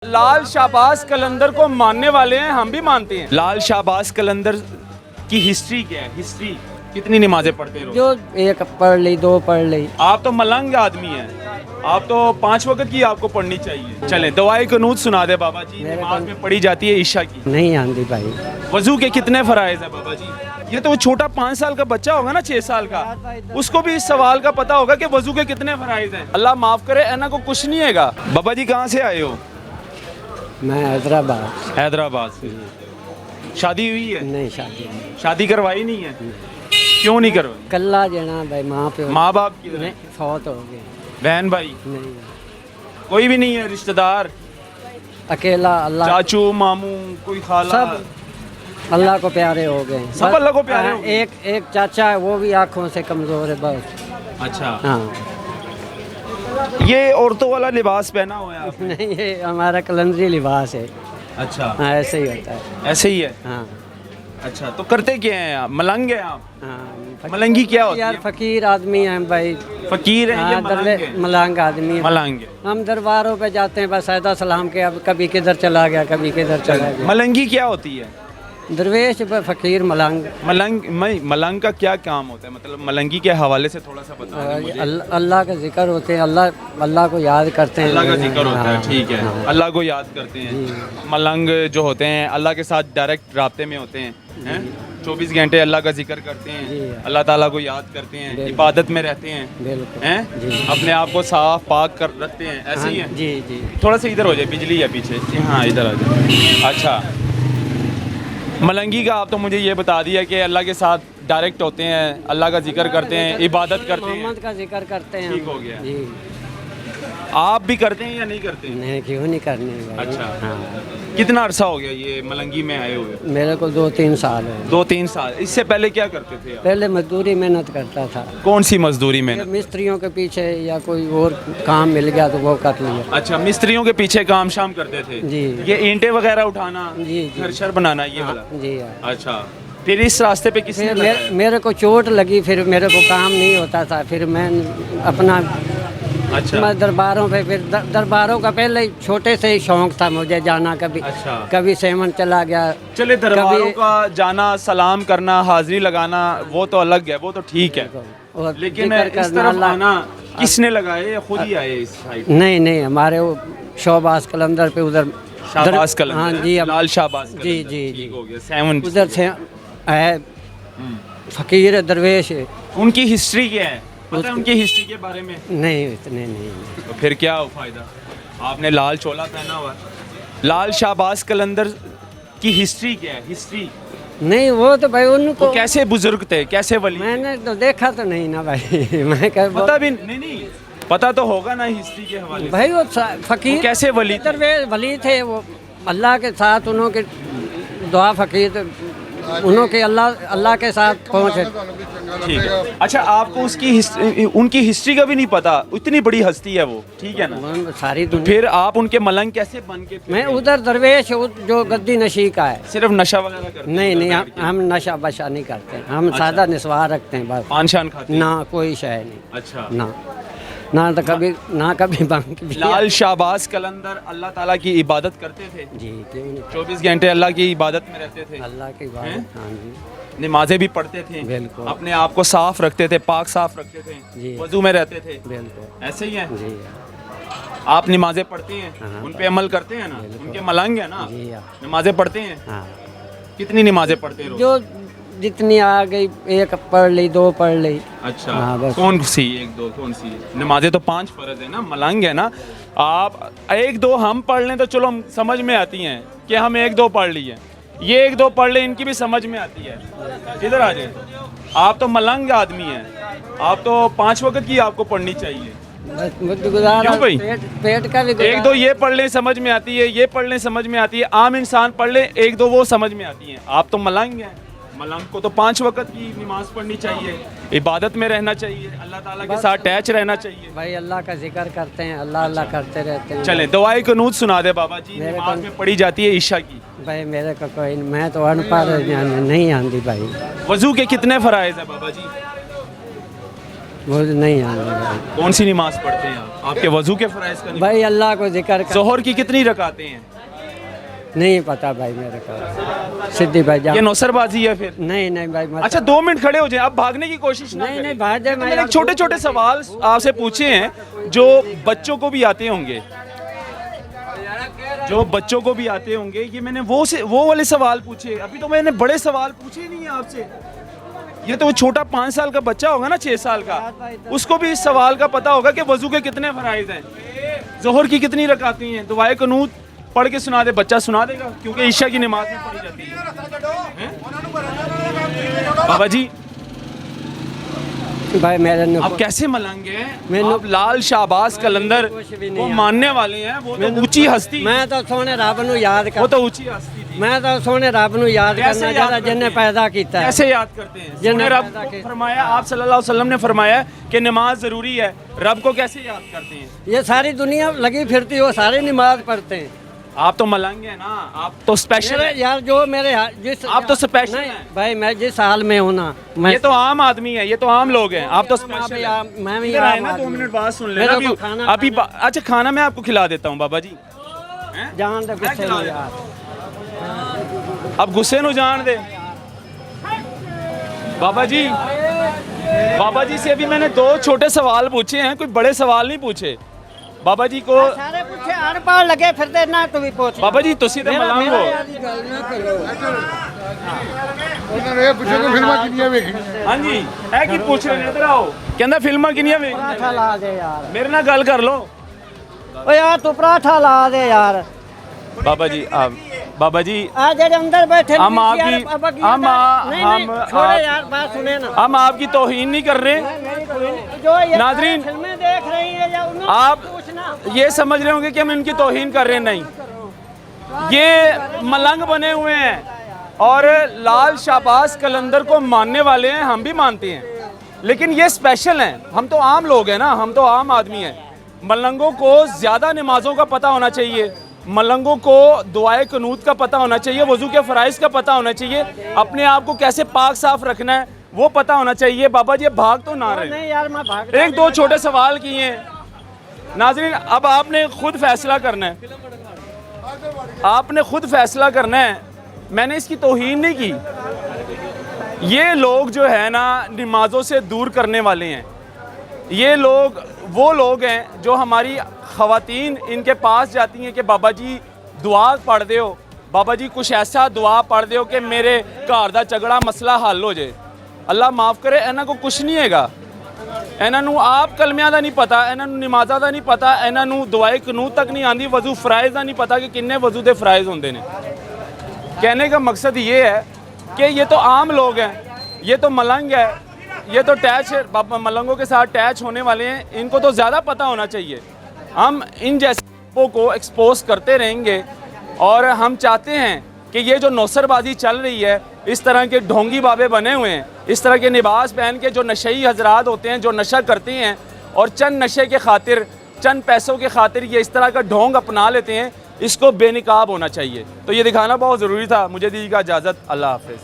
लाल शाहबाज कलंदर को मानने वाले हैं, हम भी मानते हैं। लाल शाहबाज कलंदर की हिस्ट्री क्या है? हिस्ट्री कितनी नमाजें पढ़ते हैं रोज? जो एक पढ़ ली, दो पढ़ ली। आप तो मलंग आदमी हैं, आप तो 5 वक्त की आपको पढ़नी चाहिए। चलें दुआए कनूत सुना दे बाबा जी। नमाज में पढ़ी जाती है ईशा की। नहीं आंदी भाई। वजू के कितने फराइज है बाबा जी? ये तो वो छोटा 5 साल का बच्चा होगा ना, 6 साल का, उसको भी इस सवाल का पता होगा कि वजू के कितने फराइज हैं। अल्लाह माफ करे, ऐना को कुछ नहीं हैगा। बाबा जी कहाँ से आए हो? मैं हैदराबाद। हैदराबाद से। शादी हुई है? नहीं शादी नहीं। शादी करवाई नहीं है? क्यों नहीं करवाई? कल्ला जना भाई, माँ पे माँ बाप की नहीं, फौत हो गए। बहन भाई नहीं, कोई भी नहीं है? रिश्तेदार, अकेला अल्लाह, चाचू मामू, कोई खाला? सब अल्लाह को प्यारे हो गए। सब अल्लाह को प्यारे हो गए? एक चाचा है, वो भी आँखों से कमजोर है बस। अच्छा, हाँ। ये औरतों वाला लिबास पहना हुआ है आपने? नहीं, ये हमारा कलंदरी लिबास है। अच्छा, हाँ, ऐसे ही होता है। ऐसे ही है। हाँ अच्छा, तो करते क्या हैं आप? मलंग हैं आप? हाँ। मलंगी क्या होती यार है? फकीर आदमी हैं भाई। फकीर हैं, ये हाँ, मलंग हैं? मलंग आदमी हैं। मलंग हैं। हम दरबारों पे जाते हैं बस सैदा सलाम के, अब कभी किधर चला गया, कभी किधर चला गया। मलंगी क्या होती है? दरवेश फकीर मलंग। मलंग का क्या काम होता है? मतलब मलंगी के हवाले से थोड़ा सा बता दें मुझे। अल्लाह का जिक्र होते हैं, अल्लाह को याद करते हैं। अल्लाह का जिक्र होता है, हाँ, ठीक है। हाँ। अल्लाह को याद करते हैं। मलंग जो होते हैं अल्लाह के साथ डायरेक्ट राब्ते में होते हैं, हैं? 24 घंटे अल्लाह का जिक्र करते हैं, अल्लाह ताला को याद करते हैं, इबादत में रहते हैं, बिल्कुल हैं? जी। अपने आप को साफ पाक कर रखते हैं, ऐसे ही है? जी जी। थोड़ा सा इधर हो जाए, बिजली है पीछे। हाँ इधर आ जाए। अच्छा, मलंगी का आप तो मुझे ये बता दिया कि अल्लाह के साथ डायरेक्ट होते हैं, अल्लाह का जिक्र करते हैं, इबादत करते हैं। मोहम्मद का जिक्र करते हैं। ठीक हो गया। जी। आप भी करते हैं या नहीं करते? नहीं, क्यों नहीं करने भाई। अच्छा। हाँ। कितना अरसा हो गया ये मलंगी में आए हुए? मेरे को 2-3 साल है। 2-3 साल। इससे पहले क्या करते थे आप? पहले मजदूरी मेहनत करता था। कौन सी मजदूरी में? ये मिस्त्रियों के पीछे या कोई और काम मिल गया तो वो कर लिया। अच्छा, मिस्त्रियों के पीछे काम शाम करते थे? जी। ये ईंटें वगैरह उठाना, जी, जी। घर शर बनाना, ये वाला? जी हाँ। अच्छा, फिर इस रास्ते पे किसने फिर लगाया? मेरे को चोट लगी, फिर मेरे को काम नहीं होता था, फिर मैं अपना अच्छा, मैं दरबारों पे, फिर दरबारों का पहले ही छोटे से ही शौक था मुझे जाना। कभी अच्छा। कभी सेमन चला गया। चले दरबारों कभी- का जाना, सलाम करना, हाजिरी लगाना, वो तो अलग है, वो तो ठीक है। और लेकिन जिक्र इस करना तरफ अल्लाह- आना किसने लगाए या खुद ही आए इस साइड? नहीं नहीं, हमारे वो शहबाज कलंदर पे उधर शाहबाज कलंदर? हाँ हैं? जी, अब- लाल शाहबाज जी कलंदर, जी ठीक जी। हो गया। 7 उधर से है फकीर है, दरवेश है। उनकी हिस्ट्री क्या है? पता है उनकी हिस्ट्री के बारे में? नहीं इतने नहीं। तो फिर क्या हो फायदा? आपने लाल चोला पहना हुआ है। लाल शाहबाज कलंदर की हिस्ट्री क्या है? हिस्ट्री नहीं, वो तो भाई वो उनको कैसे बुजुर्ग थे, कैसे वली थे? मैंने तो देखा तो नहीं ना भाई। मैं कह पता भी नहीं पता तो होगा ना हिस्ट्री के हवाले से। भाई वो फकीर वो कैसे वली थे? दरवेश वली थे, वो अल्लाह के साथ उन्होंने दुआ फकीर उन्होंने अल्लाह के साथ पहुँचे। ठीक है। अच्छा, आपको उनकी हिस्ट्री का भी नहीं पता? इतनी बड़ी हस्ती है वो, ठीक है ना? सारी दुनिया। फिर आप उनके मलंग कैसे बन के फिर मैं गए? उधर दरवेश जो गद्दी नशी का है। सिर्फ नशा वगैरह करते? नहीं नहीं, बैठ के? हम नशा बशा नहीं करते, हम सादा निस्वार रखते हैं बस। पान शान खाते? ना कोई शय नहीं। अच्छा। ना तो कभी बांग भी। लाल शाहबाज कलंदर अल्लाह ताला की इबादत करते थे? जी, क्यों नहीं। 24 घंटे अल्लाह की इबादत में रहते थे? अल्लाह की हैं? बात। हाँ जी, नमाजें भी पढ़ते थे? बिल्कुल। अपने आप को साफ रखते थे, पाक साफ रखते थे, जी। वजू में रहते थे? बिल्कुल ऐसे ही है? जी आप नमाजें पढ़ते हैं, हाँ। उन पे अमल करते हैं ना? बिल्कुल। उनके मलंग है ना? जी हाँ। नमाजें पढ़ते हैं? हाँ। कितनी नमाजें पढ़ते हो? जो जितनी आ गई, एक पढ़ ली, दो पढ़ ली। अच्छा, हाँ, बस। कौन सी 1-2 कौन सी? नमाजें तो 5 फर्ज है ना, मलंग है ना? आप 1-2 हम पढ़ लें तो चलो हम समझ में आती हैं कि हम 1-2 पढ़ लिए, ये 1-2 पढ़ लें, इनकी भी समझ में आती है। इधर आ जाए। आप तो मलंग आदमी हैं, आप तो 5 वक्त की आपको पढ़नी चाहिए। बस गुजारा, क्यों भाई? पेट का भी गुजारा। 1-2 ये पढ़ लें समझ में आती है, ये पढ़ लें समझ में आती है, आम इंसान पढ़ ले 1-2 वो समझ में आती हैं। आप तो मलंग हैं, मलंग को तो 5 वक्त की नमाज पढ़नी चाहिए, इबादत में रहना चाहिए, अल्लाह ताला के साथ अटैच रहना चाहिए। भाई अल्लाह का जिक्र करते हैं, अल्लाह करते रहते हैं। चलें दुआए कनूत सुना दे बाबा जी। मेरे नमाज को- में पढ़ी जाती है ईशा की। भाई मेरे को कोई, मैं तो अनपढ़ नहीं आंदी भाई। वजू के कितने फराइज है बाबा जी? वो नहीं आने भाई। कौन सी नमाज पढ़ते हैं आप? आपके वजू के फ़राइज़ का नहीं? भाई अल्लाह को जिक्र कर, ज़ोहर की कितनी रकातें हैं? नहीं पता भाई मेरे को, सिद्धि भाई ये जान। नौसरबाजी है फिर? नहीं नहीं भाई मत। अच्छा 2 मिनट खड़े हो जाए, अब भागने की कोशिश ना नहीं करें। नहीं भाग जाए, मैंने छोटे छोटे सवाल आपसे पूछे हैं जो बच्चों को भी आते होंगे, जो बच्चों को भी आते होंगे। ये मैंने वो वाले सवाल पूछे, अभी तो मैंने बड़े सवाल पूछे नहीं है आपसे। ये तो वो छोटा 5 साल का बच्चा होगा ना, 6 साल का, उसको भी इस सवाल का पता होगा कि वजू के कितने फराइज हैं, ज़ोहर की कितनी रकातें हैं। दुआए कनूत पढ़ के सुना दे, बच्चा सुना देगा क्योंकि ईशा की नमाज में पढ़ी जाती है। बाबा जी भाई मेरे आप कैसे मलंगे? मैंने- आप लाल शाहबाज कलंदर को मानने वाले हैं, वो तो ऊंची हस्ती, मैं तो सोने रब नू याद वो कर, तो ऊंची हस्ती थी। मैं तो सोने रब नू याद कैसे करना याद जरा करते जिन्हें हैं? पैदा किया है। कैसे याद करते हैं? जिन्हें सुने रब पैदा को किया। फरमाया, आप सल्लल्लाहु अलैहि वसल्लम ने फरमाया कि नमाज जरूरी है, रब को कैसे याद करते हैं? ये सारी दुनिया लगी फिरती हो, सारे नमाज पढ़ते हैं। आप तो मलंग हैं ना, आप तो स्पेशल मेरे हैं। यार जो मेरे जिस आप तो स्पेशल नहीं, हैं। भाई मैं जिस हाल में हूँ ना, मैं ये तो आम आदमी है, ये तो आम लोग हैं, आप तो स्पेशल भी हैं। आम- मैं भी इधर आए आम ना, 2 आदमी मिनट हूँ। बात सुन मेरे लेना को अभी। खाना अभी अच्छा खाना मैं आपको खिला देता हूँ बाबा जी। जान दे गुस्से खिला में देता यार। अब गुस्से नु जान दे बाबा जी। बाबा जी से अभी मैंने 2 छोटे सवाल पूछे हैं, कोई बड़े सवाल नहीं पूछे। बाबा जी को, सारे पूछे अनपढ़ लगे फिरते ना, तू भी पूछ बाबा जी तुसी तो मलंग हो। ਉਹਨਾਂ ਨੇ ਇਹ ਪੁੱਛਿਆ ਕਿ ਫਿਲਮਾਂ ਕਿੰਨੀਆਂ ਵੇਖੀਆਂ हाँ जी है कि पूछ रहे हैं, इधर आओ। कहना फिल्मां किनियां ਵੇਖ पराठा ला दे यार, मेरे नाल गल कर लो। ओ यार तू पराठा ला दे यार। बाबा जी आप, बाबा जी आज जेडे अंदर बैठे हम नहीं, आपकी- यार, अब की हम अंदर- नहीं, हम नहीं, छोड़े आप- यार, बात सुने ना। हम आपकी तौहीन नहीं कर रहे। मेरी कोई नहीं- जो ये नाज़रीन, फिल्में देख रही है या उन्हें आप पूछना। ये समझ रहे होंगे कि हम इनकी तौहीन कर रहे हैं, नहीं। ये मलंग बने हुए हैं और लाल शाहबाज कलंदर को मानने वाले हैं, हम भी मानते हैं, लेकिन ये स्पेशल हैं। हम तो आम लोग हैं ना, हम तो आम आदमी हैं। मलंगों को ज़्यादा नमाज़ों का पता होना चाहिए, मलंगों को दुआए कनूत का पता होना चाहिए, वज़ू के फ़राइज़ का पता होना चाहिए, अपने आप को कैसे पाक साफ रखना है वो पता होना चाहिए। बाबा जी भाग तो ना रहे। नहीं यार मैं भाग 1-2 छोटे सवाल किए हैं। नाज़रीन अब आपने खुद फैसला करना है, आपने खुद फैसला करना है। मैंने इसकी तौहीन नहीं की। ये लोग जो है ना नमाज़ों से दूर करने वाले हैं। ये लोग वो लोग हैं जो हमारी ख़वातीन इनके पास जाती हैं कि बाबा जी दुआ पढ़ दो, बाबा जी कुछ ऐसा दुआ पढ़ दो कि मेरे घर दा झगड़ा मसला हल हो जाए। अल्लाह माफ़ करे, इन्हों को कुछ नहीं हैगा। इन्हों आप कलमियां दा नहीं पता, इन्हों नमाज़ा दा नहीं पता, इन्हों दुआए कनूत तक नहीं आती, वज़ू फ़राइज़ दा नहीं पता कि किन्ने वज़ू दे फ़राइज़ होंदे ने। कहने का मकसद ये है कि ये तो आम लोग हैं, ये तो मलंग है, ये तो मलंगों के साथ अटैच होने वाले हैं, इनको तो ज़्यादा पता होना चाहिए। हम इन जैसे लोगों को एक्सपोज करते रहेंगे और हम चाहते हैं कि ये जो नौसरबाजी चल रही है, इस तरह के ढोंगी बाबे बने हुए हैं, इस तरह के लिबास पहन के जो नशई हजरात होते हैं, जो नशा करते हैं और चंद नशे के खातिर, चंद पैसों के खातिर ये इस तरह का ढोंग अपना लेते हैं, इसको बेनिकाब होना चाहिए। तो ये दिखाना बहुत ज़रूरी था। मुझे दीजिएगा इजाज़त, अल्लाह हाफ़िज़।